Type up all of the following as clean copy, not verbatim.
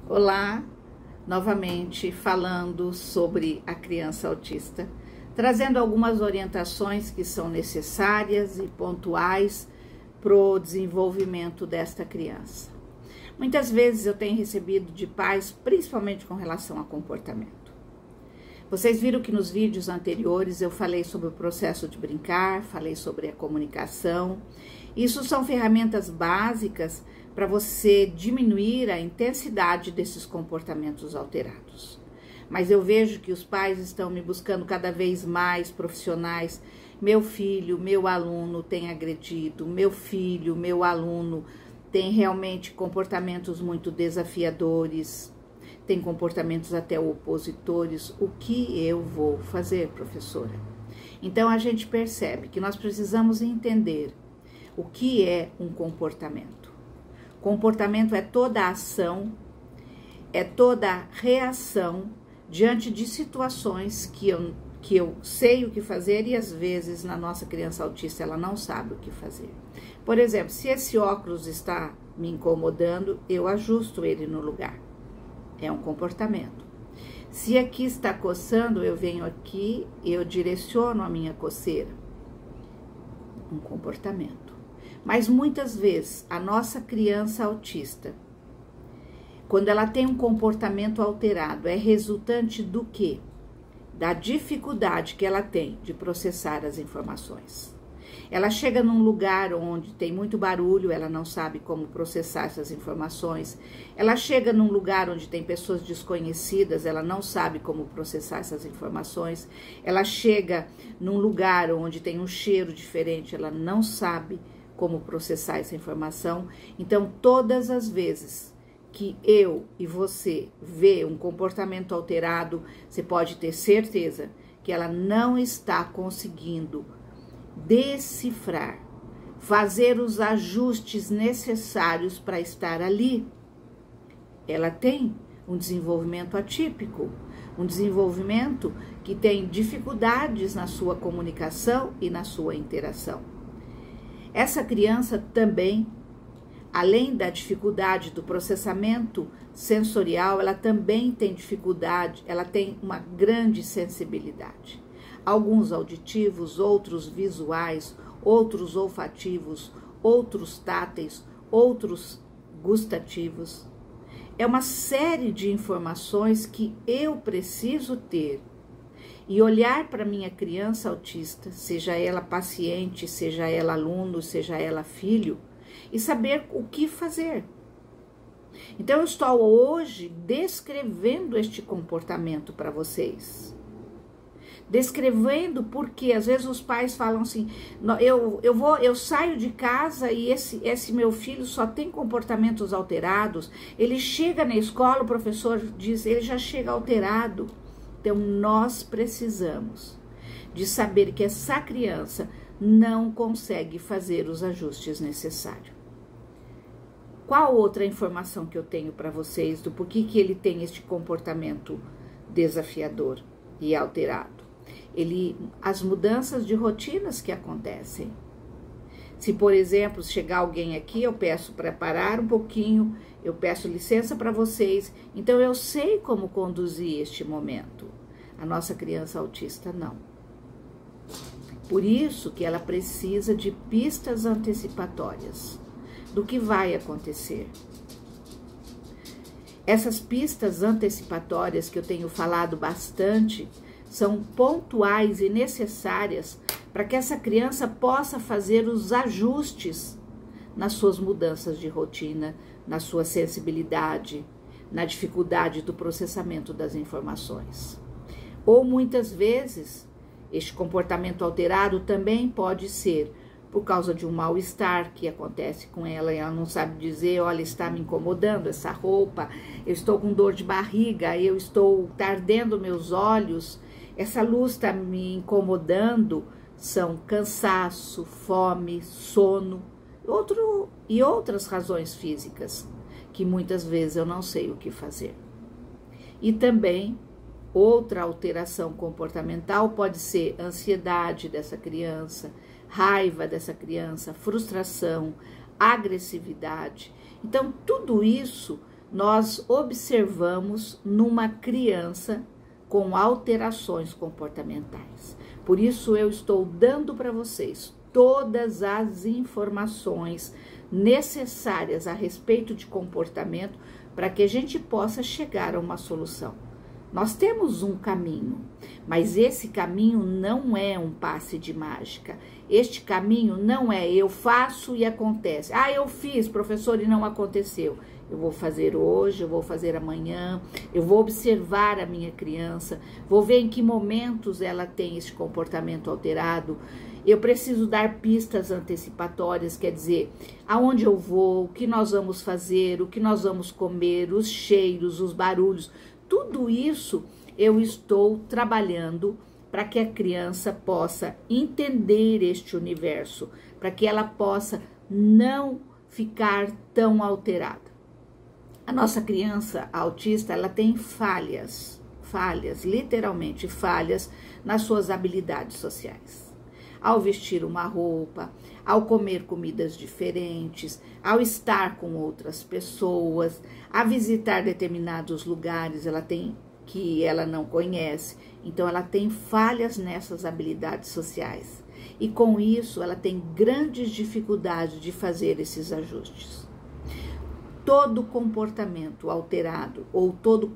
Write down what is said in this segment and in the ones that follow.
Olá, novamente falando sobre a criança autista, trazendo algumas orientações que são necessárias e pontuais para o desenvolvimento desta criança. Muitas vezes eu tenho recebido de pais, principalmente com relação a comportamento. Vocês viram que nos vídeos anteriores eu falei sobre o processo de brincar, falei sobre a comunicação. Isso são ferramentas básicas para você diminuir a intensidade desses comportamentos alterados. Mas eu vejo que os pais estão me buscando cada vez mais profissionais. Meu filho, meu aluno tem agredido, meu filho, meu aluno tem realmente comportamentos muito desafiadores, tem comportamentos até opositores. O que eu vou fazer, professora? Então a gente percebe que nós precisamos entender o que é um comportamento. Comportamento é toda ação, é toda reação diante de situações que eu sei o que fazer e às vezes na nossa criança autista ela não sabe o que fazer. Por exemplo, se esse óculos está me incomodando, eu ajusto ele no lugar. É um comportamento. Se aqui está coçando, eu venho aqui e eu direciono a minha coceira. Um comportamento. Mas muitas vezes a nossa criança autista, quando ela tem um comportamento alterado, é resultante do quê? Da dificuldade que ela tem de processar as informações. Ela chega num lugar onde tem muito barulho, ela não sabe como processar essas informações. Ela chega num lugar onde tem pessoas desconhecidas, ela não sabe como processar essas informações. Ela chega num lugar onde tem um cheiro diferente, ela não sabe como processar essa informação. Então, todas as vezes que eu e você vê um comportamento alterado, você pode ter certeza que ela não está conseguindo decifrar, fazer os ajustes necessários para estar ali. Ela tem um desenvolvimento atípico, um desenvolvimento que tem dificuldades na sua comunicação e na sua interação. Essa criança também, além da dificuldade do processamento sensorial, ela também tem dificuldade, ela tem uma grande sensibilidade. Alguns auditivos, outros visuais, outros olfativos, outros táteis, outros gustativos. É uma série de informações que eu preciso ter e olhar para minha criança autista, seja ela paciente, seja ela aluno, seja ela filho, e saber o que fazer. Então, eu estou hoje descrevendo este comportamento para vocês. Descrevendo porque às vezes os pais falam assim, eu saio de casa e esse meu filho só tem comportamentos alterados. Ele chega na escola, o professor diz, ele já chega alterado. Então, nós precisamos de saber que essa criança não consegue fazer os ajustes necessários. Qual outra informação que eu tenho para vocês do porquê que ele tem este comportamento desafiador e alterado? As mudanças de rotinas que acontecem. Se, por exemplo, chegar alguém aqui, eu peço para parar um pouquinho, eu peço licença para vocês, então eu sei como conduzir este momento. A nossa criança autista não. Por isso que ela precisa de pistas antecipatórias do que vai acontecer. Essas pistas antecipatórias que eu tenho falado bastante são pontuais e necessárias para que essa criança possa fazer os ajustes nas suas mudanças de rotina, na sua sensibilidade, na dificuldade do processamento das informações. Ou muitas vezes, este comportamento alterado também pode ser por causa de um mal-estar que acontece com ela e ela não sabe dizer, olha, está me incomodando essa roupa, eu estou com dor de barriga, está ardendo meus olhos, essa luz está me incomodando. São cansaço, fome, sono e outras razões físicas que muitas vezes eu não sei o que fazer. E também outra alteração comportamental pode ser ansiedade dessa criança, raiva dessa criança, frustração, agressividade. Então, tudo isso nós observamos numa criança com alterações comportamentais. Por isso eu estou dando para vocês todas as informações necessárias a respeito de comportamento para que a gente possa chegar a uma solução. Nós temos um caminho, mas esse caminho não é um passe de mágica. Este caminho não é eu faço e acontece. Ah, eu fiz, professor, e não aconteceu. Eu vou fazer hoje, eu vou fazer amanhã, eu vou observar a minha criança, vou ver em que momentos ela tem esse comportamento alterado. Eu preciso dar pistas antecipatórias, quer dizer, aonde eu vou, o que nós vamos fazer, o que nós vamos comer, os cheiros, os barulhos. Tudo isso eu estou trabalhando para que a criança possa entender este universo, para que ela possa não ficar tão alterada. A nossa criança autista, ela tem falhas, literalmente falhas nas suas habilidades sociais. Ao vestir uma roupa, ao comer comidas diferentes, ao estar com outras pessoas, a visitar determinados lugares que ela não conhece. Então, ela tem falhas nessas habilidades sociais. E com isso, ela tem grandes dificuldades de fazer esses ajustes. Todo comportamento alterado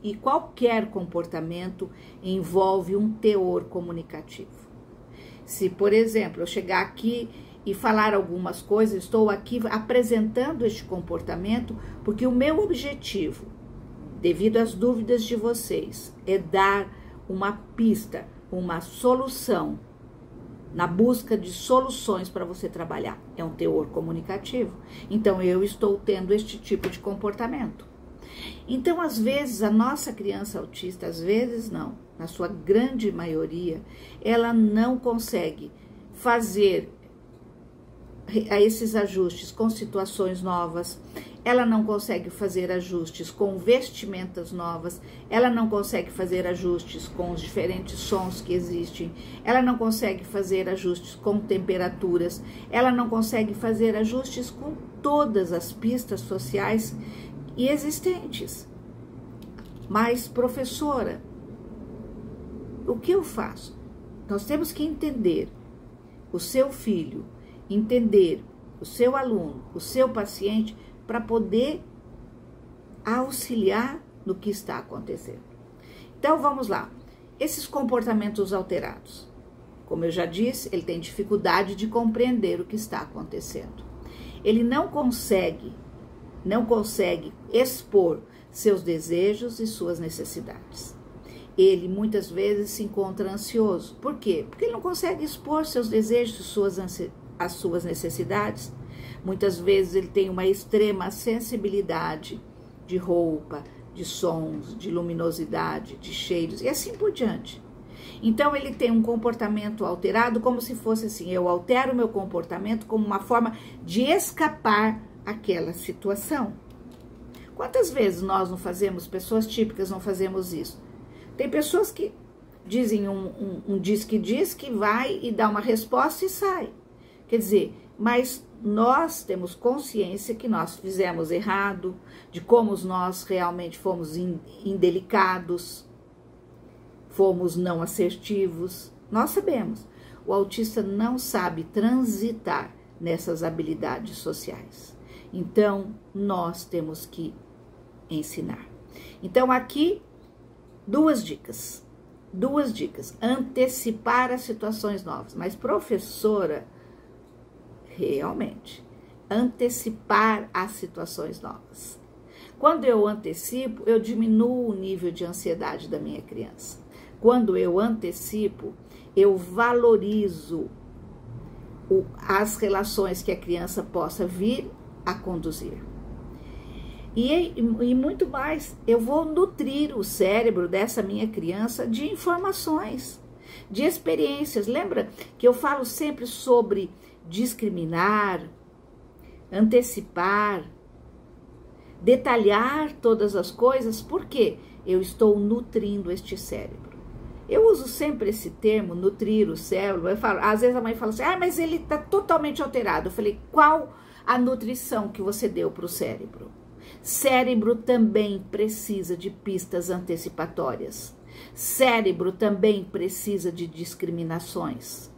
e qualquer comportamento envolve um teor comunicativo. Se, por exemplo, eu chegar aqui e falar algumas coisas, estou aqui apresentando este comportamento porque o meu objetivo, devido às dúvidas de vocês, é dar uma pista, uma solução, na busca de soluções para você trabalhar. É um teor comunicativo. Então, eu estou tendo este tipo de comportamento. Então, às vezes, a nossa criança autista, às vezes não, na sua grande maioria, ela não consegue fazer esses ajustes com situações novas, ela não consegue fazer ajustes com vestimentas novas, ela não consegue fazer ajustes com os diferentes sons que existem, ela não consegue fazer ajustes com temperaturas, ela não consegue fazer ajustes com todas as pistas sociais e existentes. Mas, professora, o que eu faço? Nós temos que entender o seu filho, entender o seu aluno, o seu paciente, para poder auxiliar no que está acontecendo. Então, vamos lá. Esses comportamentos alterados, como eu já disse, ele tem dificuldade de compreender o que está acontecendo. Ele não consegue expor seus desejos e suas necessidades. Ele muitas vezes se encontra ansioso. Por quê? Porque ele não consegue expor seus desejos e as suas necessidades. Muitas vezes ele tem uma extrema sensibilidade de roupa, de sons, de luminosidade, de cheiros e assim por diante. Então ele tem um comportamento alterado como se fosse assim, eu altero o meu comportamento como uma forma de escapar àquela situação. Quantas vezes nós não fazemos, pessoas típicas não fazemos isso? Tem pessoas que dizem um diz que vai e dá uma resposta e sai. Quer dizer, mas nós temos consciência que nós fizemos errado, de como nós realmente fomos indelicados, fomos não assertivos. Nós sabemos. O autista não sabe transitar nessas habilidades sociais. Então, nós temos que ensinar. Então, aqui, duas dicas. Antecipar as situações novas. Mas, professora, realmente, antecipar as situações novas. Quando eu antecipo, eu diminuo o nível de ansiedade da minha criança. Quando eu antecipo, eu valorizo as relações que a criança possa vir a conduzir. E muito mais, eu vou nutrir o cérebro dessa minha criança de informações, de experiências. Lembra que eu falo sempre sobre discriminar, antecipar, detalhar todas as coisas? Por quê? Eu estou nutrindo este cérebro. Eu uso sempre esse termo, nutrir o cérebro. Eu falo, às vezes a mãe fala assim, mas ele está totalmente alterado. Eu falei, qual a nutrição que você deu para o cérebro? Cérebro também precisa de pistas antecipatórias. Cérebro também precisa de discriminações.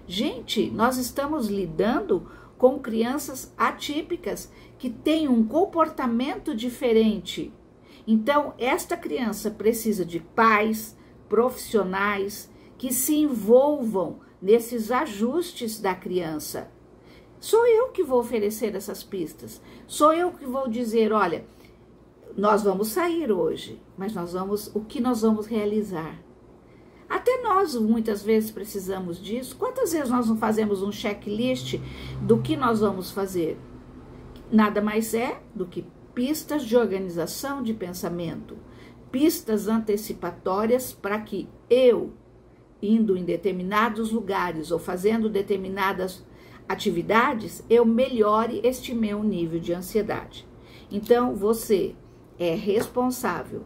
Gente, nós estamos lidando com crianças atípicas que têm um comportamento diferente. Então, esta criança precisa de pais, profissionais que se envolvam nesses ajustes da criança. Sou eu que vou oferecer essas pistas. Sou eu que vou dizer, olha, nós vamos sair hoje, mas o que nós vamos realizar? Até nós muitas vezes precisamos disso. Quantas vezes nós não fazemos um checklist do que nós vamos fazer? Nada mais é do que pistas de organização de pensamento, pistas antecipatórias para que eu, indo em determinados lugares ou fazendo determinadas atividades, eu melhore este meu nível de ansiedade. Então, você é responsável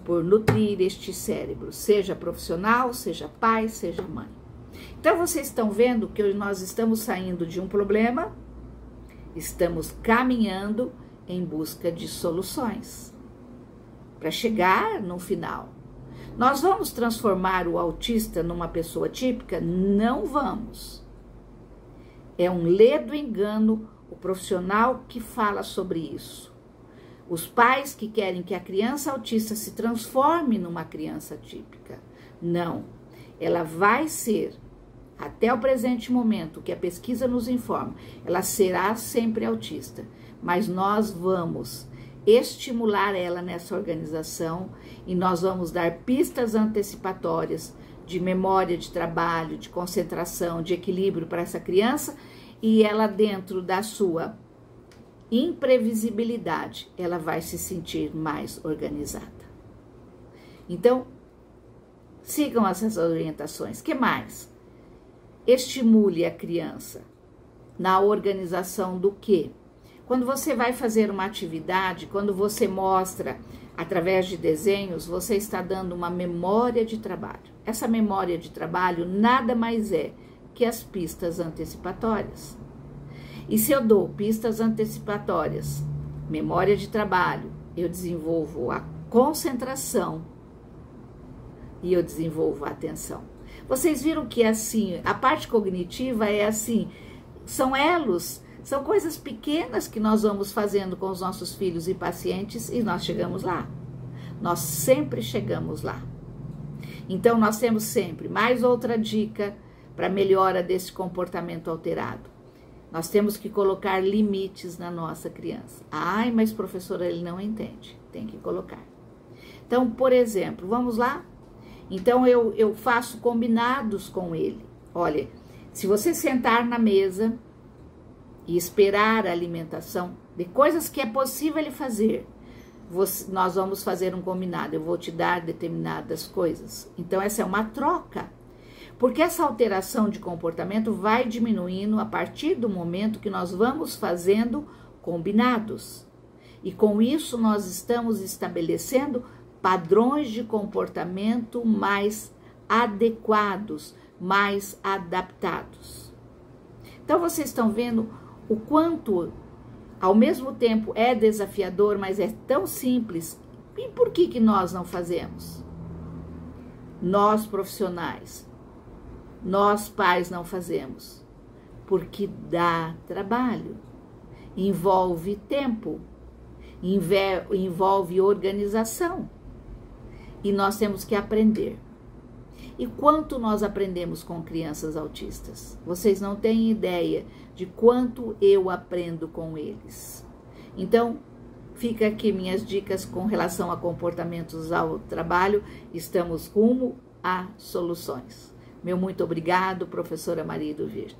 por nutrir este cérebro, seja profissional, seja pai, seja mãe. Então, vocês estão vendo que nós estamos saindo de um problema, estamos caminhando em busca de soluções para chegar no final. Nós vamos transformar o autista numa pessoa típica? Não vamos. É um ledo engano o profissional que fala sobre isso. Os pais que querem que a criança autista se transforme numa criança típica. Não. Ela vai ser, até o presente momento, que a pesquisa nos informa, ela será sempre autista. Mas nós vamos estimular ela nessa organização e nós vamos dar pistas antecipatórias de memória de trabalho, de concentração, de equilíbrio para essa criança, e ela, dentro da sua imprevisibilidade, ela vai se sentir mais organizada. Então, sigam essas orientações. Que mais? Estimule a criança na organização do quê? Quando você vai fazer uma atividade, quando você mostra através de desenhos, você está dando uma memória de trabalho. Essa memória de trabalho nada mais é que as pistas antecipatórias. E se eu dou pistas antecipatórias, memória de trabalho, eu desenvolvo a concentração e eu desenvolvo a atenção. Vocês viram que assim, a parte cognitiva é assim, são elos, são coisas pequenas que nós vamos fazendo com os nossos filhos e pacientes e nós chegamos lá. Nós sempre chegamos lá. Então, nós temos sempre mais outra dica para melhora desse comportamento alterado. Nós temos que colocar limites na nossa criança. Ai, mas professora, ele não entende. Tem que colocar. Então, por exemplo, vamos lá? Então, eu faço combinados com ele. Olha, se você sentar na mesa e esperar a alimentação de coisas que é possível ele fazer, nós vamos fazer um combinado. Eu vou te dar determinadas coisas. Então, essa é uma troca. Porque essa alteração de comportamento vai diminuindo a partir do momento que nós vamos fazendo combinados. E com isso nós estamos estabelecendo padrões de comportamento mais adequados, mais adaptados. Então vocês estão vendo o quanto, ao mesmo tempo, é desafiador, mas é tão simples. E por que nós não fazemos? Nós profissionais. Nós, pais, não fazemos, porque dá trabalho, envolve tempo, envolve organização, e nós temos que aprender. E quanto nós aprendemos com crianças autistas? Vocês não têm ideia de quanto eu aprendo com eles. Então, fica aqui minhas dicas com relação a comportamentos ao trabalho, estamos rumo a soluções. Meu muito obrigado, professora Maria do Virgem.